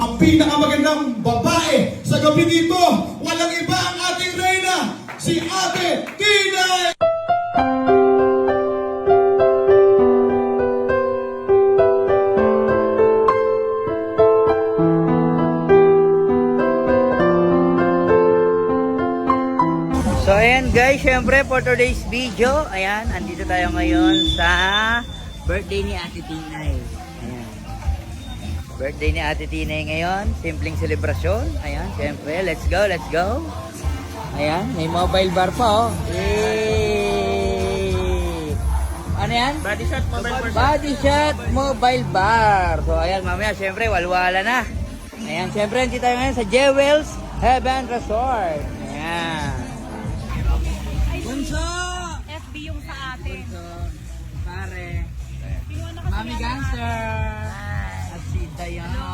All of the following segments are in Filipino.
Ang pinakamagandang babae sa gabi dito, walang iba ang ating reyna, si Ate Tinay! So ayan guys, syempre for today's video, ayan, andito tayo ngayon sa birthday ni Ate Tinay. Ayan. Birthday ni Ate Tinay ngayon, simpleng selebrasyon. Ayan, syempre, let's go, let's go. Ayan, may mobile bar pa oh. Yay! Ano yan? Body shot, mobile bar. Body shot, mobile bar. So ayan, mamaya syempre, walwala na. Ayan, syempre, andito tayo ngayon sa Jewels Heaven Resort. Ayan. Bunso! FB yung sa atin. Bunso, pare, Mami Gangster, at si Diana.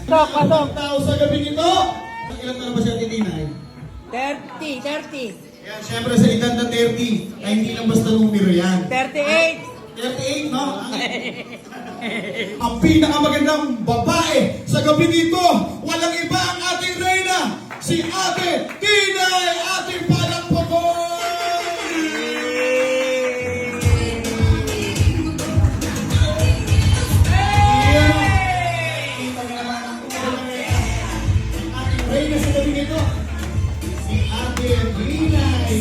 Pasok! Tao sa gabi nito, ilan na ba si Ate Tinay? 30. Yan, syempre sa edad na 30, ay hindi lang basta numero yan. 38. 38, no? Ang pinakamagandang babae sa gabi dito, walang iba ang ating reyna, si Ate Tinay! Ating palakpakan! Reyna sa gabi nito, si Ate Tinay!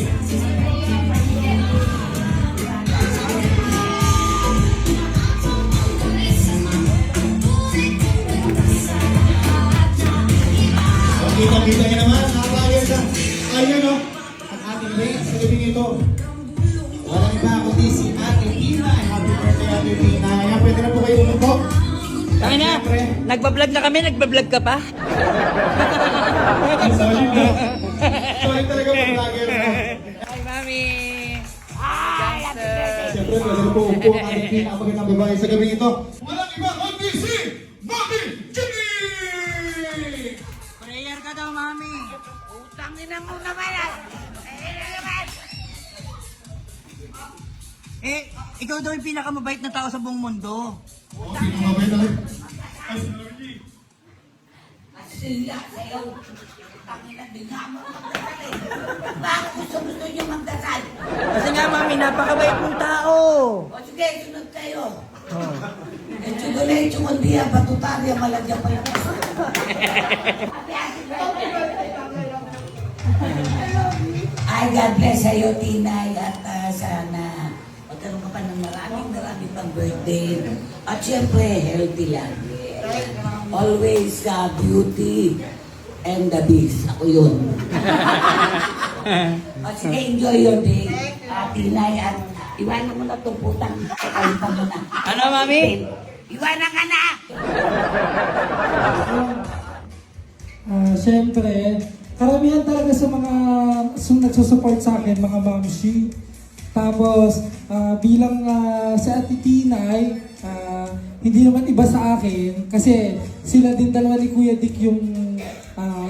Kita-kita niya naman, nakakaya siya. Ayun o, ang ating reyna sa gabi nito. Walang iba kundi si Ate Tinay. Happy birthday, Ate Tinay. Pwede na po kayo umupo. Kaya na, nagbablog na kami, nagbablog ka pa? Ang solid na. Solid talaga po vlogger. Hi, Mami! Gangster! Siyempre, pwede na po upo ang ating pinakamagandang babae sa gabi nito. Walang iba kundi si Mami Jimmy! Prayer ka daw, Mami! Utangin na mo naman ah. Eh, ikaw daw yung pinakamabait na tao sa buong mundo. Oh, pinakamabay talaga. Sila sa'yo. Utangin na bigla mo. Bakit gusto nyo magdasal? Kasi nga, Mami, napakabait mong tao. O sige, sunod kayo. El chocolate, chumondia, batutarya, malagyan pa yung Ay, God bless sa'yo, Tinay, at sana magkaroon ka pa ng maraming pang birthday. At syempre, healthy lagi. Always beauty and the beast. Ako yun. At sige, enjoy your day. Tinay, at iwanan mo na itong putang. Kalitan mo na. Ano, Mami? Iwanan ka na! Siyempre, karamihan talaga sa mga nagsusupport sa akin, mga mamshi. Tapos, bilang sa Ate Tinay, hindi naman iba sa akin kasi sila din dalawa ni Kuya Dick yung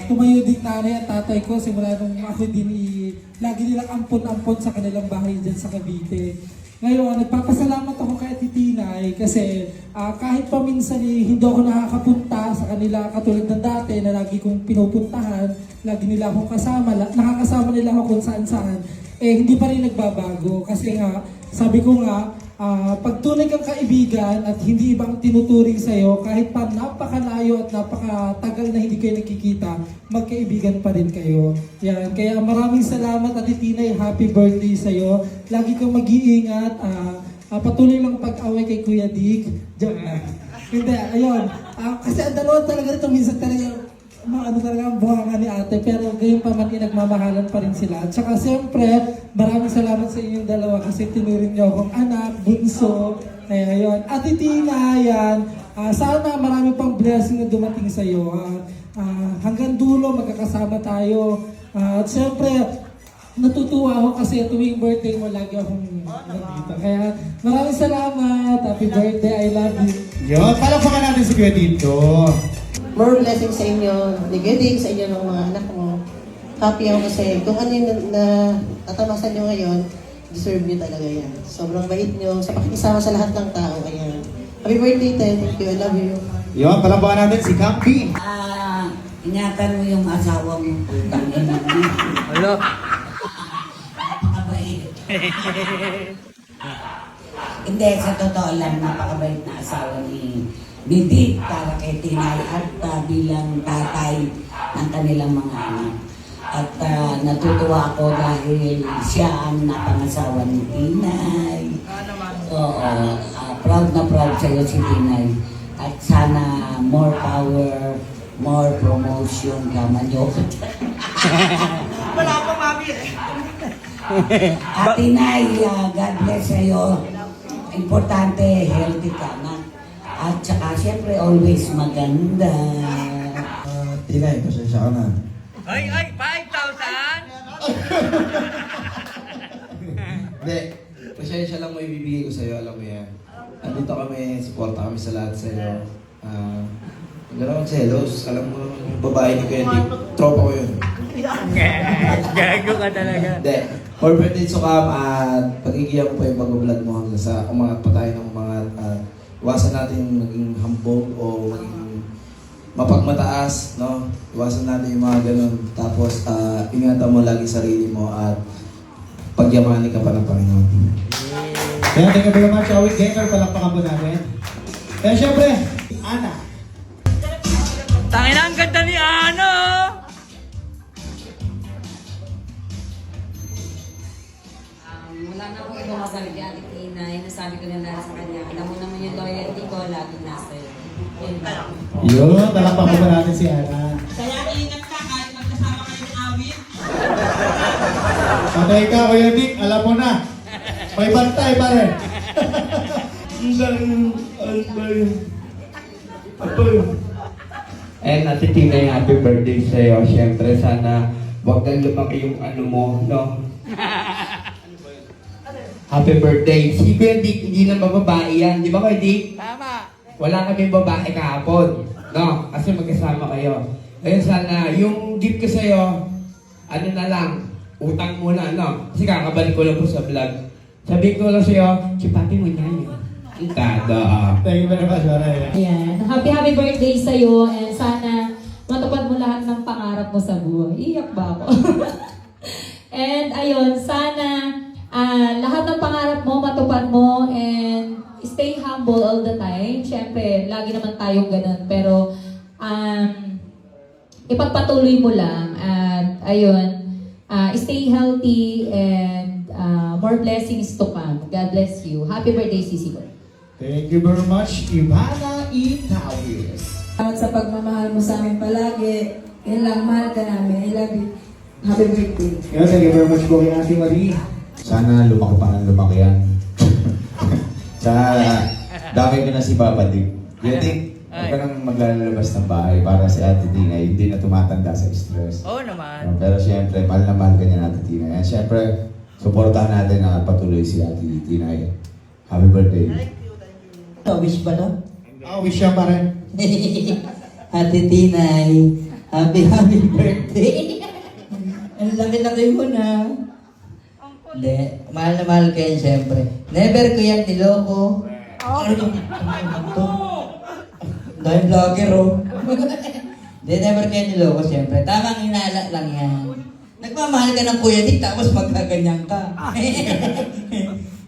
tumayo din nanay at tatay ko simula nung ako din lagi nilang ampon-ampon sa kanilang bahay dyan sa Cavite. Ngayon, nagpapasalamat ako kay Ate Tinay kasi kahit paminsan hindi ako nakakapunta sa kanila katulad ng dati na lagi kong pinupuntahan, lagi nila akong kasama, nakakasama nila ako kung saan-saan, hindi pa rin nagbabago kasi nga, sabi ko nga, pag tunay kang kaibigan at hindi ibang tinuturing sa'yo, kahit pa napakalayo at napakatagal na hindi kayo nakikita, magkaibigan pa rin kayo. Yan. Kaya maraming salamat Ate Tinay, happy birthday sa'yo. Lagi kang mag-iingat, patuloy lang pag-away kay Kuya Dick. Joke lang. Hindi, ayun. Kasi ang dalawa talaga rito, minsan talaga talaga ang buhanga ni ate, pero gayon pa man nagmamahalan pa rin sila. At saka siyempre, maraming salamat sa inyong dalawa kasi tinuring niyo akong anak, bunso. Kaya yun. Ate Tina, yan. Sana marami pang blessing na dumating sa iyo. Hanggang dulo, magkakasama tayo. At siyempre, natutuwa ako kasi tuwing birthday mo, lagi akong nandito. Kaya maraming salamat. Happy birthday. I love you. Yun, palakpakan natin si Kuya dito. More blessings sa inyo, negating sa inyo ng mga anak mo. Happy ako kasi kung ano yung natamasan nyo ngayon, deserve nyo talaga yan. Sobrang bait nyo sa pakikisama sa lahat ng tao. Ayan. Happy birthday, Ted. Thank you. I love you. Yun, palabahan natin si Campi. Ingatan mo yung asawa mo. Putang ina mo. Hello. Napakabait. Hindi, sa totoo lang, napakabait na asawa ni Dick para kay Tinay at bilang tatay ng kanilang mga anak. At natutuwa ako dahil siya ang napangasawa ni Tinay. Oo, proud na proud sa'yo si Tinay. At sana more power, more promotion ka man yun. Wala pa, mami. At Tinay, God bless sa'yo. Importante, healthy ka na. At saka siyempre always maganda. Tinay, pasensya ka na. Ay, 5,000? Hindi, pasensya lang mo ibibigay ko sa'yo, alam mo yan. Andito kami, suporta kami sa lahat sa'yo. Huwag ka naman selos. Alam mo naman yung babae ni Kuya Dick, tropa ko yun. Gago ka talaga. Hindi, for birthday Sukam at pagigiyang mo pa yung pag-vlog mo hanggang sa umangat pa tayo ng umangat at iwasan natin maging hambog o maging mapagmataas, no? Iwasan natin yung mga ganun. Tapos, ingatan mo lagi sarili mo at pagyamanin ka pa ng Panginoon. Kaya thank you very much, Awit Gamer. Palakpakan po natin. Kaya syempre, Ana. Tangina, ang ganda ni Ano! Wala na akong ibang masabi kay Ate Tinay. Nasabi ko na lahat sa kanya. Alam mo naman yung loyalty ko, laging nasa iyo. Yun lang. Yun, palakpakan po natin si Ana. Kaya ingat ka kahit magkasama kayo ng awit. Patay ka, Kuya Dick. Alam mo na. May bantay pa rin. And Ate Tinay, happy birthday sa'yo. Siyempre, sana wag kang lumaki yung ano mo, no? Happy birthday. Si Kuya Dick, hindi lang babae yan. Di ba, Kuya Dick? Tama. Wala kaming babae kahapon, no? Kasi magkasama kayo. Ayun, sana, yung gift ko sa'yo, ano na lang, utang muna, no? Kasi kakabalik ko lang po sa vlog. Sabi ko lang sa'yo, chipati mo niya yun. Tada. Thank you very much, Ana. Ayan. Happy birthday sa'yo and sana matupad mo lahat ng pangarap mo sa buhay. Iyak ba ako? And ayun, sana lahat ng pangarap mo matupad mo and stay humble all the time. Siyempre, lagi naman tayong ganun. Pero ipagpatuloy mo lang at ayun, stay healthy and more blessings to come. God bless you. Happy birthday, Sisi ko. Thank you very much, Ivana Itawis. Salamat sa pagmamahal mo sa amin palagi. Yan lang, mahal ka namin. I love you. Happy birthday. Kaya thank you very much po kay Ate Marie. Sana lumaki pa ng lumaki yan. Sana dami ko na si Papa Dick. Kuya Dick, huwag ka nang maglalabas ng bahay para si Ate Tinay hindi na tumatanda sa stress. Oo naman. Pero siyempre, mahal na mahal ka niya Ate Tinay. And siyempre, supportahan natin na patuloy si Ate Tinay. Happy birthday. Wish ba no? Wish siya pa rin. Ate Tinay, happy birthday. Ang laki-laki mo na. Hindi, mahal na mahal kayo siyempre. Never ko yan niloko. Dahil vlogger oh. Hindi, never kayo niloko siyempre. Tamang hinala lang yan. Nagmamahal ka ng Kuya Dick tapos magkaganyan ka.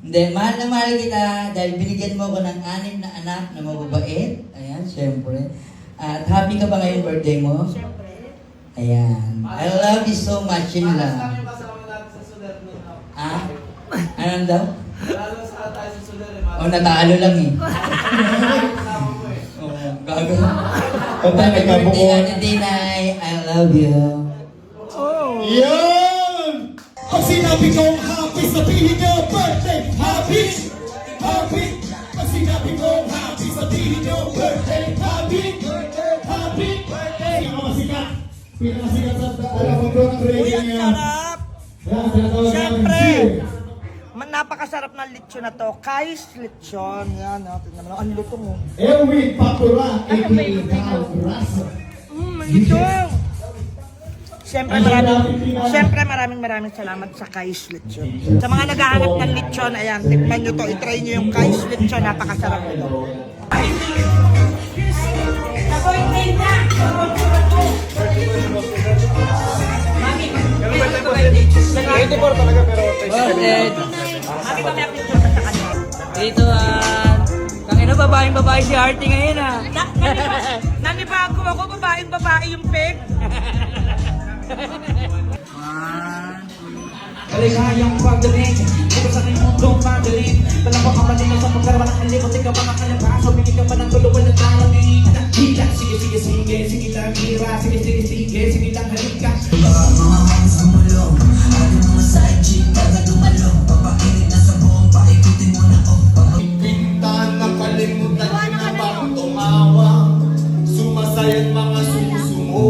Hindi, mahal na mahal kita dahil binigyan mo ko ng 6 na anak na mababait. Ayan, siyempre. At happy ka ba ngayon birthday mo? Siyempre. Ayan. I love you so much in love. Ah? Anong daw? Natalo sa tayo sa Suler. Oh, natalo lang eh. Oh, gago. Happy birthday, Ate Tinay. I love you. Yan! Pag sinabi kong happy, sabihin niyo birthday, happy! Happy! Pag sinabi kong happy, sabihin niyo birthday, happy! Happy! Pinakasikat! Pinakasikat sa alam mo bro ng radio niya. Siyempre, napakasarap ng lechon na to. Kais lechon. Yan, tingnan mo. Ang luto mo. Erwin Papura, a.k.a. Cal Braso. Lechon! Siyempre maraming salamat sa Kais lechon. Sa mga naghahanap ng lechon, ayan, tikman nyo to. I-try nyo yung Kais lechon. Napakasarap nito. Sa birthday na! Dito tangina babae si Artie ngayon Nanibago ako, babaeng yung peg. Maligayang pagdating, ito sa aking mundong pagaling. Palapang ka manila sa pagkaraman ng kalimot, ikaw mga kalabaso, bigyan ka pa ng tulungan ng tanging. Hila, sige, sige, sige, sige lang, hira, sige, sige, sige, sige lang, halika. Pintan nakalimutan na bang tumawa, sumasayan mga susumo.